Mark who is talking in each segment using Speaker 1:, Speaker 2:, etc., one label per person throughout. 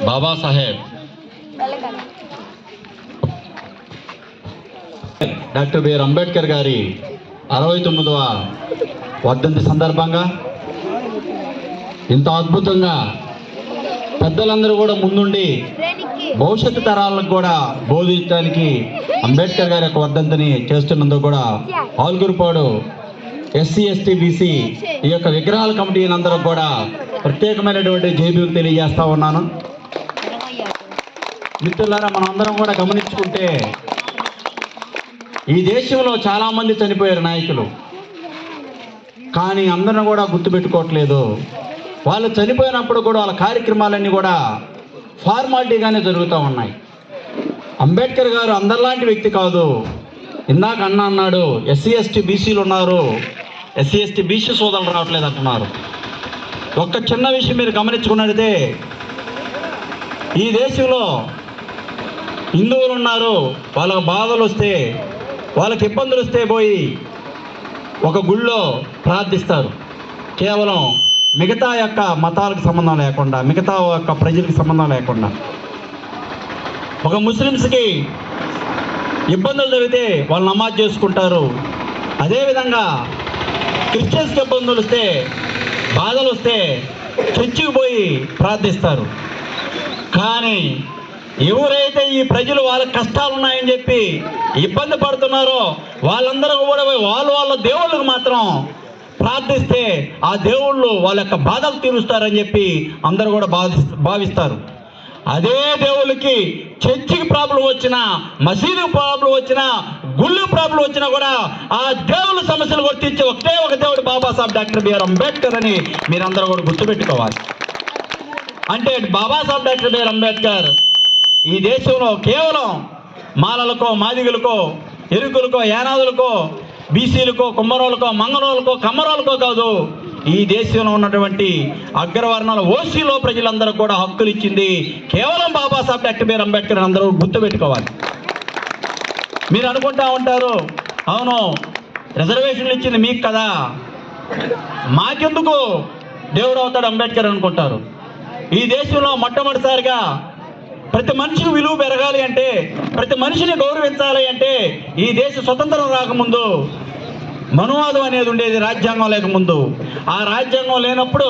Speaker 1: Babasaheb doctor BR Ambedkar గారి 69వ వర్ధంతి సందర్భంగా ఇంత అద్భుతంగా పెద్దలందరూ కూడా ముందుండి భవిష్యత్తు తరాలకు కూడా బోధించడానికి అంబేద్కర్ గారి యొక్క వర్ధంతిని చేస్తున్నందుకు కూడా ఆల్గురుపాడు ఎస్సీ ఎస్టీ బీసీ ఈ యొక్క విగ్రహాల కమిటీలందరూ కూడా ప్రత్యేకమైనటువంటి జైబీలు తెలియజేస్తా ఉన్నాను. మిత్రులారా, మనందరం కూడా గమనించుకుంటే ఈ దేశంలో చాలామంది చనిపోయారు నాయకులు, కానీ అందరిని కూడా గుర్తుపెట్టుకోవట్లేదు. వాళ్ళు చనిపోయినప్పుడు కూడా వాళ్ళ కార్యక్రమాలన్నీ కూడా ఫార్మాలిటీగానే జరుగుతూ ఉన్నాయి. అంబేద్కర్ గారు అందరిలాంటి వ్యక్తి కాదు. ఇందాక అన్నాడు ఎస్సీ ఎస్టీ బీసీలు ఉన్నారు, ఎస్సీ ఎస్టీ బీసీ సోదరులు రావట్లేదు అంటున్నారు. ఒక్క చిన్న విషయం మీరు గమనించుకున్నట్లయితే ఈ దేశంలో హిందువులు ఉన్నారు, వాళ్ళకి బాధలు వస్తే వాళ్ళకి ఇబ్బందులు వస్తే పోయి ఒక గుళ్ళో ప్రార్థిస్తారు. కేవలం మిగతా యొక్క మతాలకు సంబంధం లేకుండా, మిగతా యొక్క ప్రజలకు సంబంధం లేకుండా. ఒక ముస్లిమ్స్కి ఇబ్బందులు జరిగితే వాళ్ళు నమాజ్ చేసుకుంటారు. అదేవిధంగా క్రిస్టియన్స్కి ఇబ్బందులు వస్తే, బాధలు వస్తే చర్చికి పోయి ప్రార్థిస్తారు. కానీ ఎవరైతే ఈ ప్రజలు వాళ్ళ కష్టాలు ఉన్నాయని చెప్పి ఇబ్బంది పడుతున్నారో వాళ్ళందరూ కూడా వాళ్ళ దేవుళ్ళకు మాత్రం ప్రార్థిస్తే ఆ దేవుళ్ళు వాళ్ళ యొక్క బాధలు తీరుస్తారని చెప్పి అందరూ కూడా భావిస్తారు. అదే దేవుళ్ళకి చర్చికి ప్రాబ్లం వచ్చినా, మసీదు ప్రాబ్లం వచ్చినా, గుళ్ళు ప్రాబ్లం వచ్చినా కూడా ఆ దేవుళ్ళ సమస్యలు గుర్తించే ఒకే ఒక దేవుడు బాబాసాహెబ్ డాక్టర్ బిఆర్ అంబేద్కర్ అని మీరందరూ కూడా గుర్తుపెట్టుకోవాలి. అంటే బాబాసాహెబ్ డాక్టర్ బిఆర్ అంబేద్కర్ ఈ దేశంలో కేవలం మాలలకో, మాదిగులకో, ఎరుకులకో, యానాదులకో, బీసీలకో, కుమ్మరోళ్ళకో, మంగళోళ్ళకో, కమ్మరోళ్ళకో కాదు, ఈ దేశంలో ఉన్నటువంటి అగ్రవర్ణాల ఓసీలో ప్రజలందరూ కూడా హక్కులు ఇచ్చింది కేవలం బాబాసాహెబ్ డాక్టర్ బిఆర్ అంబేద్కర్ అని అందరూ గుర్తుపెట్టుకోవాలి. మీరు అనుకుంటా ఉంటారు, అవును రిజర్వేషన్లు ఇచ్చింది మీకు కదా, మాకెందుకు దేవుడు అవుతాడు అంబేద్కర్ అనుకుంటారు. ఈ దేశంలో మొట్టమొదటిసారిగా ప్రతి మనిషికి విలువ పెరగాలి అంటే, ప్రతి మనిషిని గౌరవించాలి అంటే ఈ దేశ స్వతంత్రం రాకముందు మనువాదం అనేది ఉండేది, రాజ్యాంగం లేకముందు. ఆ రాజ్యాంగం లేనప్పుడు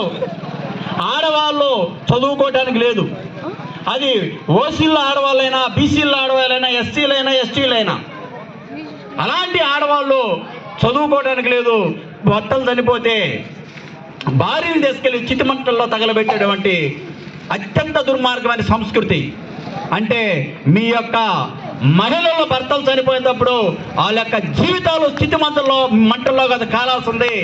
Speaker 1: ఆడవాళ్ళు చదువుకోవటానికి లేదు. అది ఓసీల్లో ఆడవాళ్ళైనా, బీసీల్లో ఆడవాళ్ళైనా, ఎస్సీలైనా, ఎస్టీలైనా అలాంటి ఆడవాళ్ళు చదువుకోవడానికి లేదు. భర్తలు చనిపోతే భార్యను తీసుకెళ్లి చితిమంటల్లో తగలబెట్టేటువంటి అత్యంత దుర్మార్గమైన సంస్కృతి. అంటే మీ యొక్క మహిళల భర్తలు చనిపోయినప్పుడు వాళ్ళ యొక్క జీవితాలు మంటల్లో కదా కాలాల్సింది.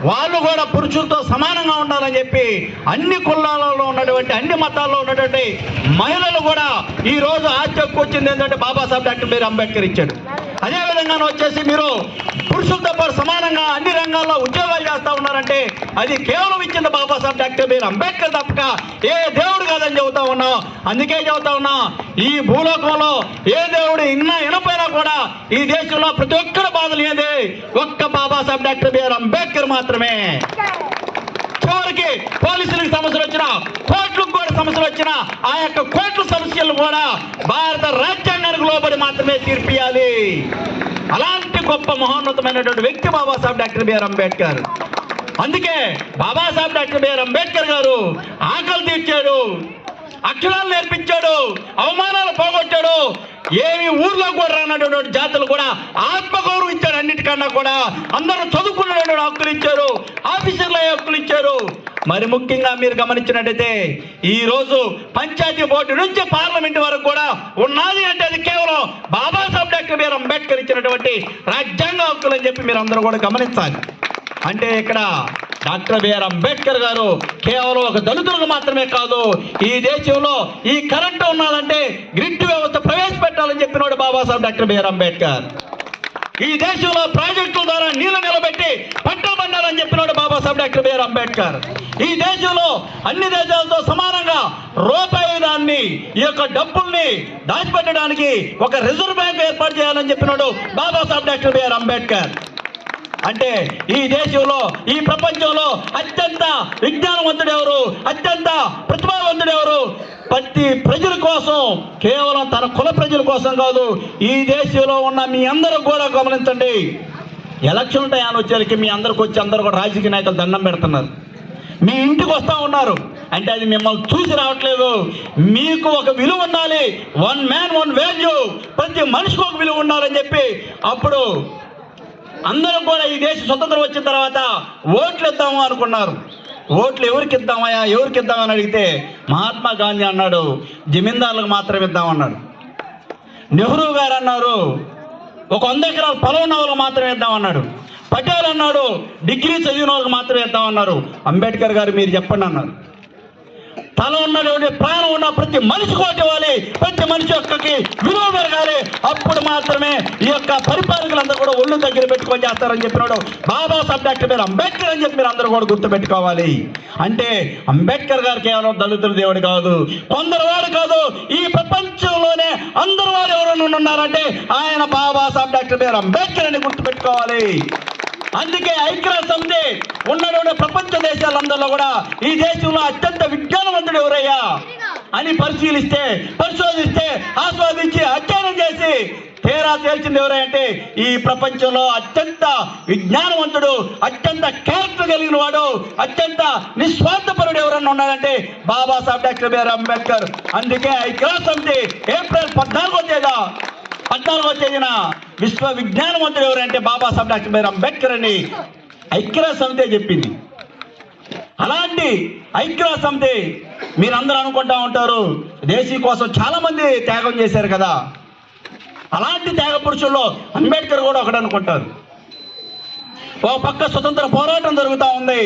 Speaker 1: వాళ్ళు కూడా పురుషులతో సమానంగా ఉండాలని చెప్పి అన్ని కులాలలో ఉన్నటువంటి, అన్ని మతాల్లో ఉన్నటువంటి మహిళలు కూడా ఈ రోజు ఆచరణకు వచ్చింది ఏంటంటే బాబాసాహెబ్ డాక్టర్ బిఆర్ అంబేద్కర్ ఇచ్చాడు. అదేవిధంగా వచ్చేసి మీరు పురుషులతో పాటు సమానంగా అన్ని రంగాల్లో ఉద్యోగాలు చేస్తూ ఉన్నారంటే అది కేవలం ఇచ్చింది బాబాసాహెబ్ డాక్టర్ బిఆర్ అంబేద్కర్ తప్పక ఏ దేవుడు కాదని చెబుతా ఉన్నాం. అందుకే చెబుతా ఉన్నా, ఈ భూలోకంలో ఏ దేవుడు వినపోయినా కూడా ఈ దేశంలో ప్రతి ఒక్కరి బాధలు ఏది ఒక్క బాబాసాహెబ్ డాక్టర్ బిఆర్ అంబేద్కర్ మాత్రమే. చివరికి పోలీసులకు సమస్యలు వచ్చినా, కోర్టులకు కూడా సమస్యలు వచ్చినా ఆ యొక్క కోర్టుల సమస్యలు కూడా భారత రాజ్యాంగానికి లోబడి మాత్రమే తీర్పియాలి. అలాంటి గొప్ప మహోన్నతమైనటువంటి వ్యక్తి బాబాసాహెబ్ డాక్టర్ బిఆర్ అంబేద్కర్. అందుకే బాబాసాహెబ్ డాక్టర్ బిఆర్ అంబేద్కర్ గారు ఆకలి తీర్చాడు, అక్షరాలు నేర్పించాడు, అవమానాలు పోగొట్టాడు. ఏమి ఊర్లో కూడా రానటువంటి జాతులు కూడా ఆత్మగౌరవం ఇచ్చాడు. అన్నిటికన్నా కూడా అందరూ చదువుకున్నటువంటి హక్కులు ఇచ్చారు, ఆఫీసర్ల హక్కులు ఇచ్చారు. మరి ముఖ్యంగా మీరు గమనించినట్టయితే ఈ రోజు పంచాయతీ బోర్డు నుంచి పార్లమెంట్ వరకు కూడా ఉన్నది అంటే అది కేవలం బాబాసాహెబ్ డాక్టర్ బిఆర్ అంబేద్కర్ ఇచ్చినటువంటి రాజ్యాంగ హక్కులు అని చెప్పి మీరు అందరూ కూడా గమనించాలి. అంటే ఇక్కడ డాక్టర్ బిఆర్ అంబేద్కర్ గారు కేవలం ఒక దళితులకు మాత్రమే కాదు, ఈ దేశంలో ఈ కరెంటు ఉన్నదంటే గ్రిడ్ వ్యవస్థ ప్రవేశపెట్టాలని చెప్పినవాడు బాబాసాహెబ్ డాక్టర్ బిఆర్ అంబేద్కర్. ఈ దేశంలో ప్రాజెక్టుల ద్వారా నీళ్లు నిలబెట్టి పంటలు పండాలని చెప్పినవాడు బాబాసాహెబ్ డాక్టర్ బిఆర్ అంబేద్కర్. ఈ దేశంలో అన్ని దేశాలతో సమానంగా రూపాయి దాన్ని, ఈ యొక్క డబ్బుల్ని దాచిపెట్టడానికి ఒక రిజర్వ్ బ్యాంక్ ఏర్పాటు చేయాలని చెప్పినాడు బాబాసాహెబ్ డాక్టర్ బిఆర్ అంబేద్కర్. అంటే ఈ దేశంలో, ఈ ప్రపంచంలో అత్యంత విజ్ఞానవంతుడు ఎవరు, అత్యంత ప్రతిభావంతుడు ఎవరు? ప్రతి ప్రజల కోసం, కేవలం తన కుల ప్రజల కోసం కాదు, ఈ దేశంలో ఉన్న మీ అందరూ కూడా గమనించండి. ఎలక్షన్ టైం వచ్చేసరికి మీ అందరికి వచ్చి అందరూ కూడా రాజకీయ నాయకులు దండం పెడుతున్నారు, మీ ఇంటికి వస్తూ ఉన్నారు. అంటే అది మిమ్మల్ని చూసి రావట్లేదు. మీకు ఒక విలువ ఉండాలి, వన్ మ్యాన్ వన్ వాల్యూ, ప్రతి మనిషికి ఒక విలువ ఉండాలని చెప్పి అప్పుడు అందరూ కూడా ఈ దేశ స్వతంత్రం వచ్చిన తర్వాత ఓట్లు ఇద్దాము అనుకున్నారు. ఓట్లు ఎవరికి ఇద్దామయ్యా, ఎవరికి ఇద్దామని అడిగితే మహాత్మా గాంధీ అన్నాడు జమీందారులకు మాత్రమే ఇద్దామన్నాడు. నెహ్రూ గారు అన్నారు ఒక 100 ఎకరాల పొలం ఉన్న వాళ్ళకి మాత్రమే ఇద్దామన్నాడు. పటేల్ అన్నాడు డిగ్రీ చదివిన వాళ్ళకి మాత్రమే ఇద్దామన్నారు. అంబేద్కర్ గారు మీరు చెప్పండి అన్నారు. తల ఉన్నటువంటి ప్రాణం ఉన్న ప్రతి మనిషి కోటి ఇవ్వాలి, ప్రతి మనిషి యొక్కకి విలువ పెరగాలి, అప్పుడు మాత్రమే ఈ యొక్క పరిపాలకులందరూ కూడా ఒళ్ళు దగ్గర పెట్టుకొని చేస్తారని చెప్పినాడు బాబాసాహెబ్ డాక్టర్ బిఆర్ అంబేద్కర్ అని చెప్పి మీరు అందరూ కూడా గుర్తుపెట్టుకోవాలి. అంటే అంబేద్కర్ గారు కేవలం దళితుల దేవుడు కాదు, కొందరు వాడు కాదు, ఈ ప్రపంచంలోనే అందరు వారు ఎవరైనా ఉన్నారంటే ఆయన బాబాసాహెబ్ డాక్టర్ బిఆర్ అంబేద్కర్ అని గుర్తుపెట్టుకోవాలి. అందుకే ఐక్యరాజ్య సమితి ఉన్నటువంటి ప్రపంచ దేశాలందరిలో కూడా ఈ దేశంలో అత్యంత విజ్ఞానవంతుడు ఎవరయ్యా అని పరిశోధిస్తే ఆస్వాదించి అధ్యయనం చేసి తీరా తేల్చింది ఎవరంటే ఈ ప్రపంచంలో అత్యంత విజ్ఞానవంతుడు, అత్యంత క్యారెక్టర్ కలిగిన వాడు, అత్యంత నిస్వార్థపరుడు ఎవరన్నా ఉన్నాడంటే బాబాసాహెబ్ డాక్టర్ బిఆర్ అంబేద్కర్. అందుకే ఐక్యరాజ్య సమితి ఏప్రిల్ 14వ తేదీన విశ్వ విజ్ఞానవంతుడు ఎవరంటే బాబాసాహెబ్ డాక్టర్ బిఆర్ అంబేద్కర్ అని ఐక్యరాజ్య సమితి చెప్పింది. అలాంటి ఐక్యరాజ్య సమితి మీరందరూ అనుకుంటా ఉంటారు దేశీ కోసం చాలా మంది త్యాగం చేశారు కదా. అలాంటి త్యాగ పురుషుల్లో అంబేద్కర్ కూడా ఒకటి అనుకుంటారు. ఓ పక్క స్వతంత్ర పోరాటం జరుగుతూ ఉంది,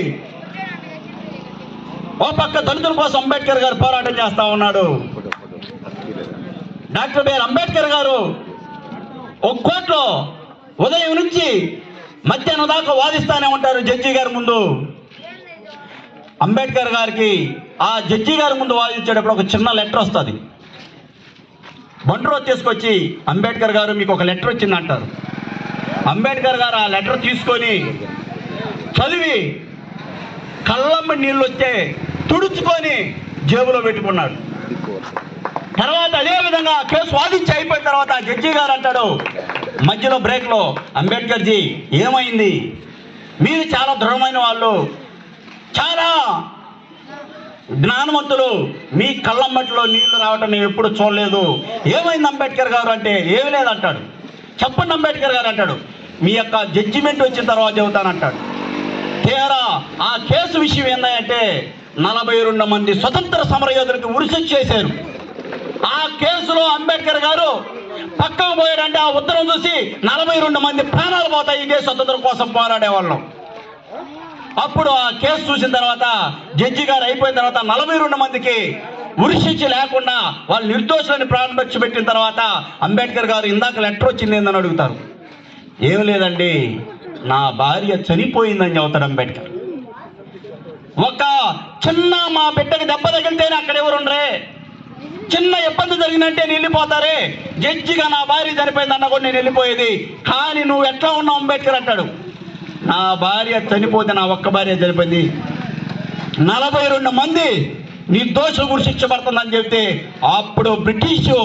Speaker 1: ఓ పక్క దళితుల కోసం అంబేద్కర్ గారు పోరాటం చేస్తా ఉన్నాడు. డాక్టర్ బిఆర్ అంబేద్కర్ గారు ఒక కోర్టులో ఉదయం నుంచి మధ్యాహ్నం దాకా వాదిస్తానే ఉంటారు జడ్జి గారి ముందు. అంబేద్కర్ గారికి ఆ జడ్జి గారి ముందు వాదించేటప్పుడు ఒక చిన్న లెటర్ వస్తుంది. బండ్రోజు తీసుకొచ్చి అంబేద్కర్ గారు మీకు ఒక లెటర్ వచ్చింది అంటారు. అంబేద్కర్ గారు ఆ లెటర్ తీసుకొని చదివి కళ్ళమ్మ నీళ్ళు వచ్చే తుడుచుకొని జేబులో పెట్టుకున్నాడు. తర్వాత అదే విధంగా కేసు వాదించి అయిపోయిన తర్వాత జడ్జి గారు అంటాడు మధ్యలో బ్రేక్లో, అంబేద్కర్ జీ ఏమైంది, మీరు చాలా దృఢమైన వాళ్ళు, చాలా జ్ఞానవంతులు, మీ కళ్ళమ్మట్లో నీళ్లు రావటం నేను ఎప్పుడు చూడలేదు, ఏమైంది అంబేద్కర్ గారు అంటే ఏమి లేదంటాడు. చెప్పండి అంబేద్కర్ గారు అంటాడు, మీ యొక్క జడ్జిమెంట్ వచ్చిన తర్వాత చెబుతానంటాడు. తీరా ఆ కేసు విషయం ఏంటంటే 42 మంది స్వతంత్ర సమరయోధులకు ఉరిశిక్ష చేశారు. ఆ కేసులో అంబేద్కర్ గారు పక్కకు పోయాడంటే ఆ ఉత్తరం చూసి 42 మంది ప్రాణాలు పోతాయి ఈ దేశ స్వతంత్రం కోసం పోరాడే వాళ్ళం. అప్పుడు ఆ కేసు చూసిన తర్వాత జడ్జి గారు అయిపోయిన తర్వాత 42 మందికి ఉరిశిక్ష లేకుండా వాళ్ళు నిర్దోషులని ప్రాణభిక్ష పెట్టిన తర్వాత అంబేద్కర్ గారు ఇందాక లెటర్ వచ్చింది ఏందని అడుగుతారు. ఏం లేదండి, నా భార్య చనిపోయిందని చెబుతాడు అంబేద్కర్. ఒక చిన్న మా బిడ్డకి దెబ్బ తగిలితేనే అక్కడ ఎవరు ఉండరే, చిన్న ఇబ్బంది జరిగినట్టే నేను వెళ్ళిపోతారే, జడ్జిగా నా భార్య చనిపోయింది అన్న కూడా నేను వెళ్ళిపోయేది, కానీ నువ్వు ఎట్లా ఉన్నావు అంబేద్కర్ అంటాడు. నా భార్య చనిపోతే నా ఒక్క భార్య చనిపోయింది, 42 మంది నిర్దోషులు కూడా శిక్ష పడుతుందని చెప్తే అప్పుడు బ్రిటిషు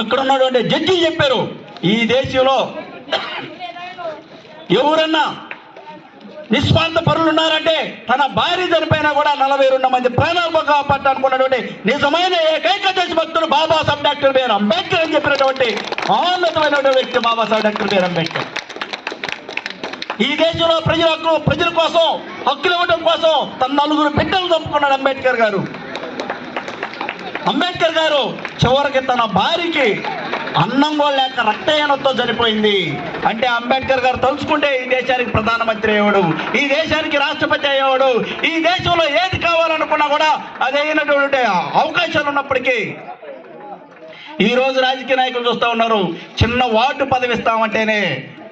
Speaker 1: అక్కడ ఉన్నటువంటి జడ్జి చెప్పారు, ఈ దేశంలో ఎవరన్నా నిస్వార్థ పరులు ఉన్నారంటే తన భార్య చనిపోయినా కూడా 42 మంది ప్రాణాలు కాపాడాలనుకున్నటువంటి నిజమైన ఏకైక దేశభక్తుడు బాబాసాహెబ్ డాక్టర్ బిఆర్ అంబేద్కర్ అని చెప్పినటువంటి మహోన్నతమైన వ్యక్తి బాబాసాహెబ్ డాక్టర్ బిఆర్ అంబేద్కర్. ఈ దేశంలో ప్రజల కోసం హక్కులు ఇవ్వడం కోసం తన 4 బిడ్డలు చంపుకున్నాడు అంబేద్కర్ గారు. అంబేద్కర్ గారు చివరికి తన భార్యకి అన్నం కూడా లేక రక్తహీనతతో చనిపోయింది. అంటే అంబేద్కర్ గారు తలుచుకుంటే ఈ దేశానికి ప్రధానమంత్రి అయ్యేవాడు, ఈ దేశానికి రాష్ట్రపతి అయ్యేవాడు, ఈ దేశంలో ఏది కావాలనుకున్నా కూడా అది అయినటువంటి అవకాశాలు ఉన్నప్పటికీ ఈ రోజు రాజకీయ నాయకులు చూస్తూ ఉన్నారు, చిన్న వార్డు పదవి ఇస్తామంటేనే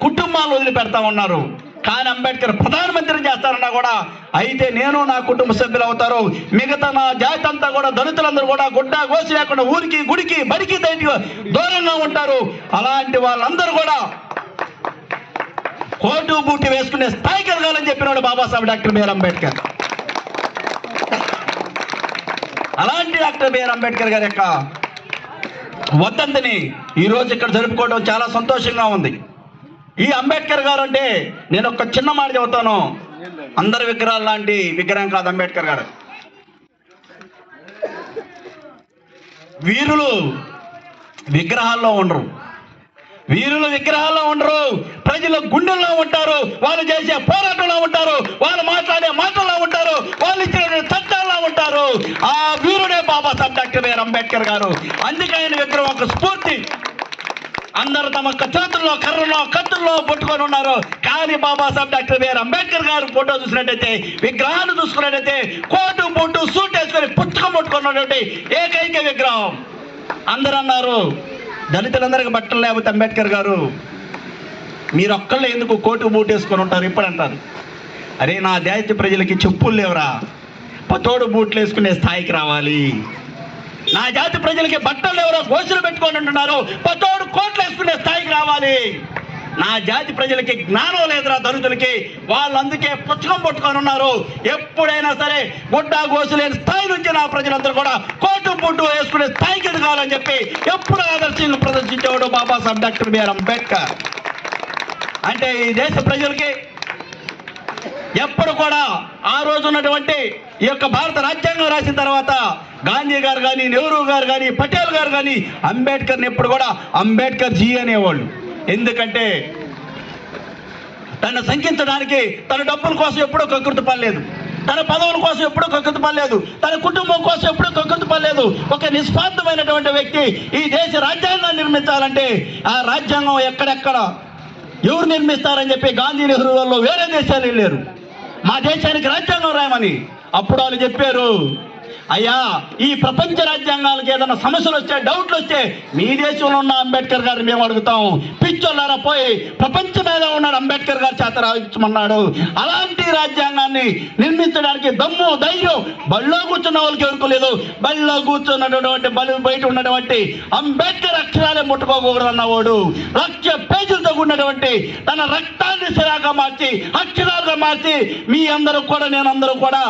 Speaker 1: కుటుంబాలు వదిలిపెడతా ఉన్నారు. కానీ అంబేద్కర్ ప్రధానమంత్రిని చేస్తారన్నా కూడా అయితే నేను నా కుటుంబ సభ్యులు అవుతారు, మిగతా నా జాతి అంతా కూడా దళితులందరూ కూడా గుడ్డ గోసి లేకుండా ఊరికి గుడికి బడికి దయటికి దూరంగా ఉంటారు. అలాంటి వాళ్ళందరూ కూడా కోటు బూటి వేసుకునే స్థాయికి ఎదగాలని చెప్పినాడు బాబాసాహెబ్ డాక్టర్ బిఆర్ అంబేద్కర్. అలాంటి డాక్టర్ బిఆర్ అంబేద్కర్ గారి యొక్క వర్ధంతిని ఈరోజు ఇక్కడ జరుపుకోవడం చాలా సంతోషంగా ఉంది. ఈ అంబేద్కర్ గారు అంటే నేను ఒక చిన్న మాట చెబుతాను, అందరి విగ్రహాలు లాంటి విగ్రహం కాదు అంబేద్కర్ గారు. వీరులు విగ్రహాల్లో ఉండరు, వీరులు విగ్రహాల్లో ఉండరు, ప్రజల గుండెల్లో ఉంటారు, వాళ్ళు చేసే పోరాటంలో ఉంటారు, వాళ్ళు మాట్లాడే మాటల్లో ఉంటారు, వాళ్ళు ఇచ్చిన చట్టాల్లో ఉంటారు. ఆ వీరుడే బాబాసాహెబ్ డాక్టర్ బిఆర్ అంబేద్కర్ గారు. అందుకే ఆయన విగ్రహం ఒక స్ఫూర్తి. అందరూ తమ చేతుల్లో కర్రలో కత్తుల్లో పట్టుకొని ఉన్నారు, కానీ బాబాసాహెబ్ డాక్టర్ బిఆర్ అంబేద్కర్ గారు ఫోటో చూసినట్టయితే, విగ్రహాన్ని చూసుకున్నట్టయితే కోటు బొట్టు సూట్ వేసుకొని పుస్తకం పట్టుకున్నటువంటి ఏకైక విగ్రహం. అందరూ అన్నారు దళితులందరికీ బట్టలు లేకపోతే అంబేద్కర్ గారు మీరు ఒక్కళ్ళే ఎందుకు కోటు బూట్ వేసుకొని ఉంటారు ఇప్పుడు అంటారు. అరే నా దేశ ప్రజలకి చెప్పులు లేవురా, తోడు బూట్లు వేసుకునే స్థాయికి రావాలి. నా జాతి ప్రజలకి బట్టలు ఎవరో గోసులు పెట్టుకొని ఉంటున్నారు, తోడు కోట్లు వేసుకునే స్థాయికి రావాలి. నా జాతి ప్రజలకి జ్ఞానం లేదురా దళితులకి, వాళ్ళు అందుకే పుస్తకం పట్టుకొని ఉన్నారు. ఎప్పుడైనా సరే గుడ్డ గోసు లేని స్థాయి నుంచి నా ప్రజలందరూ కూడా కోటు బుట్టు వేసుకునే స్థాయికి ఎదగాలని చెప్పి ఎప్పుడు ఆదర్శంగా ప్రదర్శించేవాడు బాబాసాహెబ్ డాక్టర్ బిఆర్ అంబేద్కర్. అంటే ఈ దేశ ప్రజలకి ఎప్పుడు కూడా ఆ రోజు ఉన్నటువంటి ఈ యొక్క భారత రాజ్యాంగం రాసిన తర్వాత గాంధీ గారు కానీ, నెహ్రూ గారు కానీ, పటేల్ గారు కానీ అంబేద్కర్ని ఎప్పుడు కూడా అంబేద్కర్ జీ అనేవాళ్ళు. ఎందుకంటే తను శంకించడానికి తన డబ్బుల కోసం ఎప్పుడూ కకృతి పడలేదు, తన పదవుల కోసం ఎప్పుడూ కకృతి పడలేదు, తన కుటుంబం కోసం ఎప్పుడూ కకృతి పడలేదు. ఒక నిస్వార్థమైనటువంటి వ్యక్తి ఈ దేశ రాజ్యాంగాన్ని నిర్మించాలంటే ఆ రాజ్యాంగం ఎక్కడెక్కడ ఎవరు నిర్మిస్తారని చెప్పి గాంధీ, నెహ్రూ వాళ్ళు వేరే దేశాలు వెళ్ళారు మా దేశానికి రాజ్యాంగం రాయమని. అప్పుడు వాళ్ళు చెప్పారు, అయ్యా ఈ ప్రపంచ రాజ్యాంగాలకు ఏదైనా సమస్యలు వచ్చే, డౌట్లు వస్తే మీ దేశంలో ఉన్న అంబేద్కర్ గారిని మేము అడుగుతాం. పిచ్చోళ్ళారా పోయి ప్రపంచ మీద ఉన్నాడు అంబేద్కర్ గారి చేత రాయించమన్నాడు. అలాంటి రాజ్యాంగాన్ని నిర్మించడానికి దమ్ము ధైర్యం బళ్ళో కూర్చున్న వాళ్ళకి ఎవరుకోలేదు. బళ్ళో కూర్చున్నటువంటి బయట ఉన్నటువంటి అంబేద్కర్ అక్షరాలే ముట్టుకోకూడదు అన్నవాడు 1,00,000 పేజీలతో ఉన్నటువంటి తన రక్తాన్ని సిరాగా మార్చి అక్షరాలుగా మార్చి మీ అందరూ కూడా నేనందరూ కూడా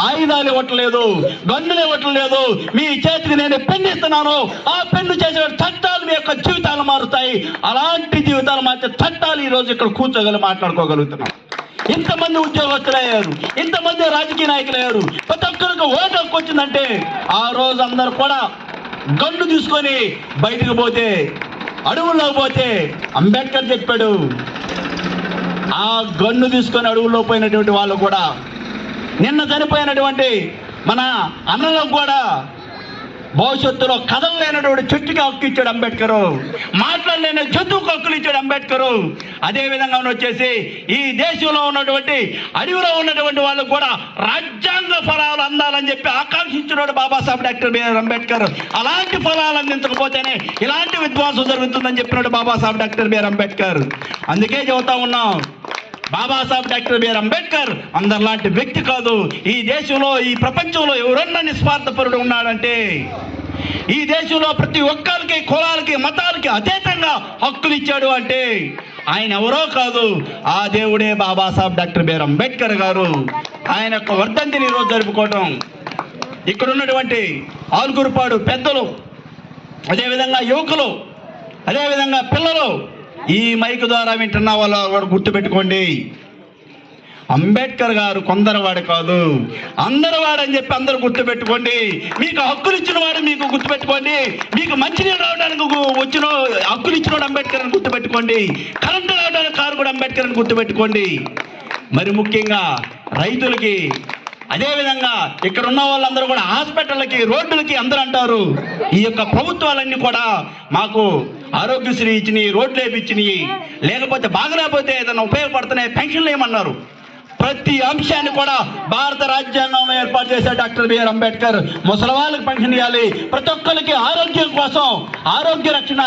Speaker 1: ఆయుధాలు ఇవ్వట్లేదు, గన్నులు ఇవ్వట్లేదు, మీ చేతికి నేను పెన్ను ఇస్తున్నాను. ఆ పెన్ను చేసే చట్టాలు మీ యొక్క జీవితాలు మారుతాయి. అలాంటి జీవితాలు మార్చే చట్టాలు ఈరోజు ఇక్కడ కూర్చోగలి మాట్లాడుకోగలుగుతున్నాం. ఇంతమంది ఉద్యోగస్తులు అయ్యారు, ఇంతమంది రాజకీయ నాయకులు అయ్యారు, ప్రతి ఒక్కరికి ఓటు హక్కు వచ్చిందంటే ఆ రోజు అందరూ కూడా గన్ను తీసుకొని బయటకు పోతే, అడవుల్లోకి పోతే అంబేద్కర్ చెప్పాడు ఆ గన్ను తీసుకొని అడవుల్లో పోయినటువంటి వాళ్ళు కూడా, నిన్న చనిపోయినటువంటి మన అన్నలకు కూడా భవిష్యత్తులో కథలు లేనటువంటి చెట్టుకి హక్కు ఇచ్చాడు అంబేద్కర్, మాట్లాడలేని జంతువుకు హక్కులు ఇచ్చాడు అంబేద్కర్. అదేవిధంగా వచ్చేసి ఈ దేశంలో ఉన్నటువంటి అడవిలో ఉన్నటువంటి వాళ్ళకు కూడా రాజ్యాంగ ఫలాలు అందాలని చెప్పి ఆకాంక్షించినాడు బాబాసాహెబ్ డాక్టర్ బిఆర్ అంబేద్కర్. అలాంటి ఫలాలు అందించకపోతేనే ఇలాంటి విధ్వంసం జరుగుతుందని చెప్పినాడు బాబాసాహెబ్ డాక్టర్ బిఆర్ అంబేద్కర్. అందుకే చెబుతా ఉన్నాం, బాబాసాహెబ్ డాక్టర్ బిఆర్ అంబేద్కర్ అందరిలాంటి వ్యక్తి కాదు. ఈ దేశంలో, ఈ ప్రపంచంలో ఎవరన్నా నిస్వార్థపరుడు ఉన్నాడంటే ఈ దేశంలో ప్రతి ఒక్కరికి, కులాలకి, మతాలకి అతీతంగా హక్కులు ఇచ్చాడు అంటే ఆయన ఎవరో కాదు, ఆ దేవుడే బాబాసాహెబ్ డాక్టర్ బిఆర్ అంబేద్కర్ గారు. ఆయన యొక్క వర్ధంతిని ఈరోజు జరుపుకోవటం, ఇక్కడ ఉన్నటువంటి ఆలుగురుపాడు పెద్దలు, అదేవిధంగా యువకులు, అదేవిధంగా పిల్లలు, ఈ మైక్ ద్వారా వింటున్న వాళ్ళు గుర్తుపెట్టుకోండి, అంబేద్కర్ గారు కొందరివాడు కాదు, అందరివాడని చెప్పి అందరూ గుర్తుపెట్టుకోండి. మీకు హక్కులు ఇచ్చిన వాడు మీకు గుర్తుపెట్టుకోండి, మీకు మంచినీళ్ళు రావడానికి వచ్చిన హక్కులు ఇచ్చినవాడు అంబేద్కర్ అని గుర్తుపెట్టుకోండి, కరెంటు రావడానికి కారు కూడా అంబేద్కర్ అని గుర్తుపెట్టుకోండి. మరి ముఖ్యంగా రైతులకి, అదేవిధంగా ఇక్కడ ఉన్న వాళ్ళందరూ కూడా హాస్పిటళ్ళకి, రోడ్డులకి అందరూ అంటారు ఈ యొక్క ప్రభుత్వాలన్నీ కూడా మాకు ఆరోగ్యశ్రీ ఇచ్చినాయి, రోడ్లు వేయించినాయి, లేకపోతే బాగలేకపోతే ఏదైనా ఉపయోగపడుతున్నాయి, పెన్షన్లు ఏమన్నారు. ప్రతి అంశాన్ని కూడా భారత రాజ్యాంగంలో ఏర్పాటు చేశారు డాక్టర్ బిఆర్ అంబేద్కర్. ముసలి వాళ్ళకి పెన్షన్ ఇవ్వాలి, ప్రతి ఒక్కరికి ఆరోగ్యం కోసం ఆరోగ్య రక్షణ,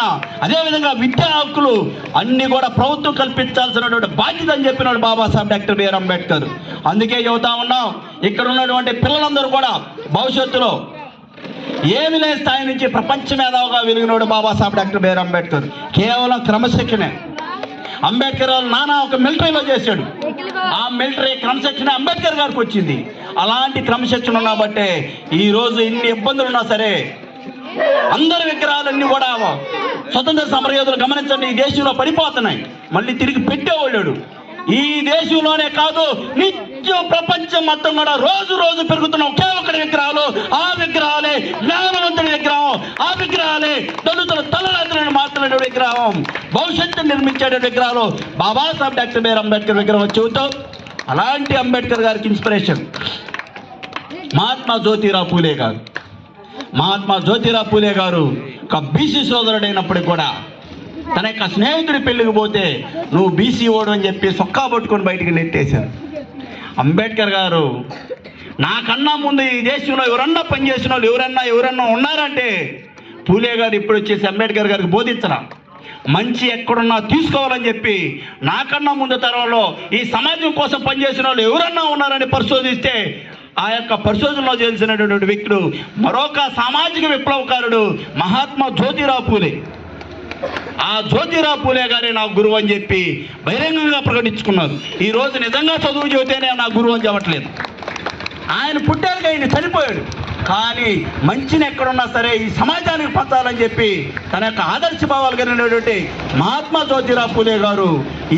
Speaker 1: అదేవిధంగా విద్యా హక్కులు అన్ని కూడా ప్రభుత్వం కల్పించాల్సినటువంటి బాధ్యత అని చెప్పినాడు బాబాసాహెబ్ డాక్టర్ బిఆర్ అంబేద్కర్. అందుకే చెబుతా ఉన్నాం, ఇక్కడ ఉన్నటువంటి పిల్లలందరూ కూడా భవిష్యత్తులో ఏమి లేని స్థాయి నుంచి ప్రపంచ మేధావుగా వెలిగినాడు బాబాసాహెబ్ డాక్టర్ బిఆర్ అంబేద్కర్. కేవలం క్రమశిక్షణే, అంబేద్కర్ వాళ్ళ నాన్న ఒక మిలిటరీలో చేశాడు. ఆ మిలిటరీ క్రమశిక్షణ అంబేద్కర్ గారికి వచ్చింది. అలాంటి క్రమశిక్షణ ఉన్నబట్టే ఈరోజు ఇన్ని ఇబ్బందులు ఉన్నా సరే అందరి విగ్రహాలన్నీ కూడా స్వతంత్ర సమరయోధులు గమనించండి ఈ దేశంలో పడిపోతున్నాయి. మళ్ళీ తిరిగి పెట్టేవాళ్ళు ఈ దేశంలోనే కాదు, నిత్యం ప్రపంచం మొత్తం కూడా రోజు రోజు పెరుగుతున్న ఒకే ఒకటి విగ్రహాలు. ఆ విగ్రహాలే జ్ఞానవంతుడి విగ్రహం. ఆ విగ్రహాలే దళితుల తలరాత్రులను మాట్లాడే విగ్రహం, భవిష్యత్తు నిర్మించే విగ్రహాలు బాబాసాహెబ్ డాక్టర్ బిఆర్ అంబేద్కర్ విగ్రహం చెబుతాం. అలాంటి అంబేద్కర్ గారికి ఇన్స్పిరేషన్ మహాత్మా జ్యోతిరావు పూలే గారు. మహాత్మా జ్యోతిరావు పూలే గారు ఒక బీసీ సోదరుడైనప్పటికీ కూడా తన యొక్క స్నేహితుడి పెళ్ళికి పోతే నువ్వు బీసీ ఓడు అని చెప్పి సొక్కా పట్టుకొని బయటికి నెట్టేశారు. అంబేద్కర్ గారు నాకన్నా ముందు ఈ దేశంలో ఎవరన్నా పనిచేసిన వాళ్ళు ఎవరన్నా ఉన్నారంటే పూలే గారు ఇప్పుడు వచ్చేసి అంబేద్కర్ గారికి బోధించరా, మంచి ఎక్కడున్నా తీసుకోవాలని చెప్పి నాకన్నా ముందు తరంలో ఈ సమాజం కోసం పనిచేసిన వాళ్ళు ఎవరన్నా ఉన్నారని పరిశోధిస్తే ఆ యొక్క పరిశోధనలో చేసినటువంటి వ్యక్తుడు మరొక సామాజిక విప్లవకారుడు మహాత్మా జ్యోతిరావు పూలే. ఆ జ్యోతిరావు పూలే గారే నా గురువు అని చెప్పి బహిరంగంగా ప్రకటించుకున్నారు. ఈరోజు నిజంగా చదువు చదివితేనే నా గురువు అని చెప్పట్లేదు. ఆయన పుట్టారుగా ఆయన చనిపోయాడు, కానీ మంచిని ఎక్కడున్నా సరే ఈ సమాజానికి పంచాలని చెప్పి తన యొక్క ఆదర్శ భావాలు కలిగినటువంటి మహాత్మా జ్యోతిరావు పూలే గారు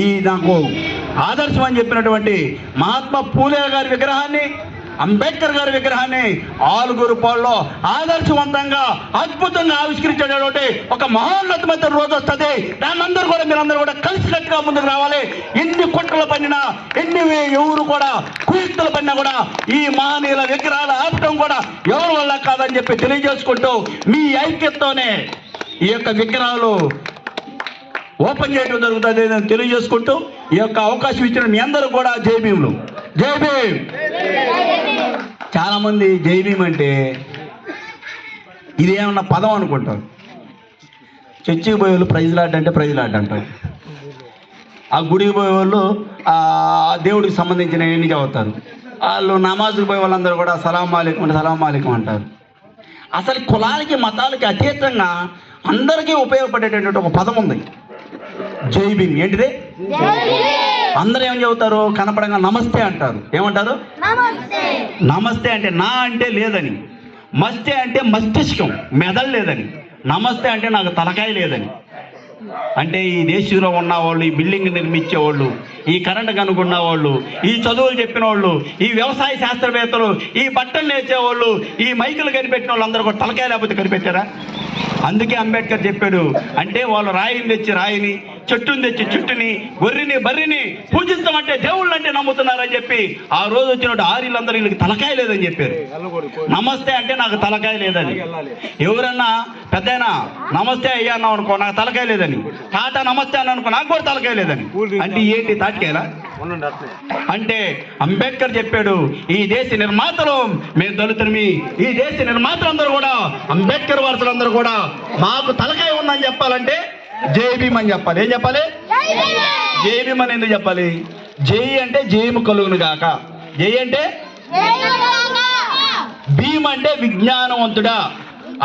Speaker 1: ఈ నాకు ఆదర్శం అని చెప్పినటువంటి మహాత్మా పూలే గారి విగ్రహాన్ని, అంబేద్కర్ గారి విగ్రహాన్ని ఆలుగురుపాల్లో ఆదర్శవంతంగా అద్భుతంగా ఆవిష్కరించేటటువంటి ఒక మహోన్నతమైన రోజు వస్తుంది. దాన్ని మీరందరూ కూడా కలిసికట్టుగా ముందుకు రావాలి. ఎన్ని కుట్రలు పడినా, ఎవరు కూడా కుయుక్తులు పడినా కూడా ఈ మహనీయుల విగ్రహాలు ఆపటం కూడా ఎవరి వల్ల కాదని చెప్పి తెలియజేసుకుంటూ మీ ఐక్యతతోనే ఈ యొక్క విగ్రహాలు ఓపెన్ చేయడం జరుగుతుంది అని తెలియజేసుకుంటూ ఈ యొక్క అవకాశం ఇచ్చిన మీ అందరూ కూడా జై భీములు. జై భీమ్. చాలామంది జై భీమ్ అంటే ఇదేమన్నా పదం అనుకుంటారు. చర్చికి పోయే వాళ్ళు ప్రైజ్ లాడ్ అంటే ప్రైజ్ లాడ్ అంటారు. ఆ గుడికి పోయే వాళ్ళు ఆ దేవుడికి సంబంధించిన ఎన్ని చదువుతారు. వాళ్ళు నమాజుకి పోయే వాళ్ళందరూ కూడా సలాం అలైకుం అంటే సలాం అలైకుం అంటారు. అసలు కులాలకి మతాలకి అతీతంగా అందరికీ ఉపయోగపడేటటువంటి ఒక పదం ఉంది, జై భీమ్. ఏంటిది? అందరూ ఏం చెబుతారు? కనపడంగా నమస్తే అంటారు. ఏమంటారు? నమస్తే అంటే నా అంటే లేదని, మస్తే అంటే మస్తిష్కం మెదడు లేదని, నమస్తే అంటే నాకు తలకాయ లేదని. అంటే ఈ దేశంలో ఉన్నవాళ్ళు, ఈ బిల్డింగ్ నిర్మించేవాళ్ళు, ఈ కరెంటు కనుక్కున్న వాళ్ళు, ఈ చదువులు చెప్పిన వాళ్ళు, ఈ వ్యవసాయ శాస్త్రవేత్తలు, ఈ బట్టలు నేర్చేవాళ్ళు, ఈ మైకులు కనిపెట్టిన వాళ్ళు అందరూ కూడా తలకాయ లేకపోతే కనిపెట్టారా? అందుకే అంబేద్కర్ చెప్పాడు, అంటే వాళ్ళు రాయిని తెచ్చి రాయిని, చెట్టుని తెచ్చి చెట్టుని, గొర్రెని బర్రెని పూజించమంటే దేవుళ్ళు అంటే నమ్ముతున్నారని చెప్పి ఆ రోజు వచ్చినట్టు ఆర్యులందరూ వీళ్ళకి తలకాయ లేదని చెప్పారు. నమస్తే అంటే నాకు తలకాయ లేదని. ఎవరన్నా పెద్దయినా నమస్తే అయ్యా అన్నావు అనుకో, నాకు తలకాయ లేదని. టాటా నమస్తే అన్న అనుకో, నాకు కూడా తలకాయ లేదని. అంటే ఏంటి తాటికాయలా? అంటే అంబేద్కర్ చెప్పాడు, ఈ దేశ నిర్మాతలు మేము దళితులమి, ఈ దేశ నిర్మాతలందరూ కూడా అంబేద్కర్ వారసులందరూ కూడా మాకు తలకాయ ఉందని చెప్పాలంటే జై భీమ్ అని చెప్పాలి. ఏం చెప్పాలి? జై భీమ్ అని ఎందుకు చెప్పాలి? జై అంటే జయము కలుగును గాక. జై అంటే భీమ్ అంటే విజ్ఞానవంతుడా,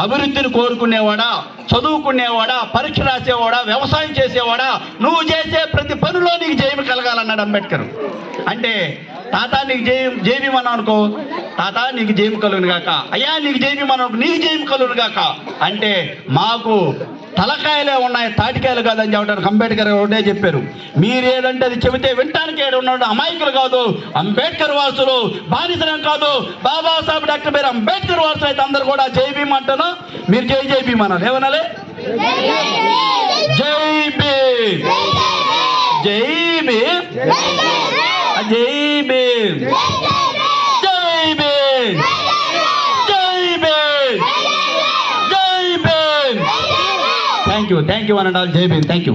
Speaker 1: అభివృద్ధిని కోరుకునేవాడా, చదువుకునేవాడా, పరీక్ష రాసేవాడా, వ్యవసాయం చేసేవాడా, నువ్వు చేసే ప్రతి పనిలో నీకు జయము కలగాలన్నాడు అంబేద్కర్. అంటే తాత నీకు జై భీమ్ అన్నా అనుకో, తాత నీకు జయము కలుగును గాక, అయ్యా నీకు జై భీమ్ అన్నా నీకు జయము కలుగును గాక. అంటే మాకు తలకాయలే ఉన్నాయి, తాటికాయలు కాదని చెప్పడానికి అంబేద్కర్ ఒకటే చెప్పారు. మీరేదంటే అది చెబితే వినటానికి ఏడున్నాడు అమాయకులు కాదు, అంబేద్కర్ వారసులు, బానిసలం కాదు. బాబాసాహెబ్ డాక్టర్ బిఆర్ అంబేద్కర్ వారసులు అయితే అందరు కూడా జై భీమ్ అంటాను. మీరు జై భీమ్ అన్నారు. ఏమనాలి? జై భీమ్, జై భీమ్, జై భీమ్, జై భీమ్, జై భీమ్, జై Bhim. Thank you, thank you అనండి. జై భీమ్. Thank you.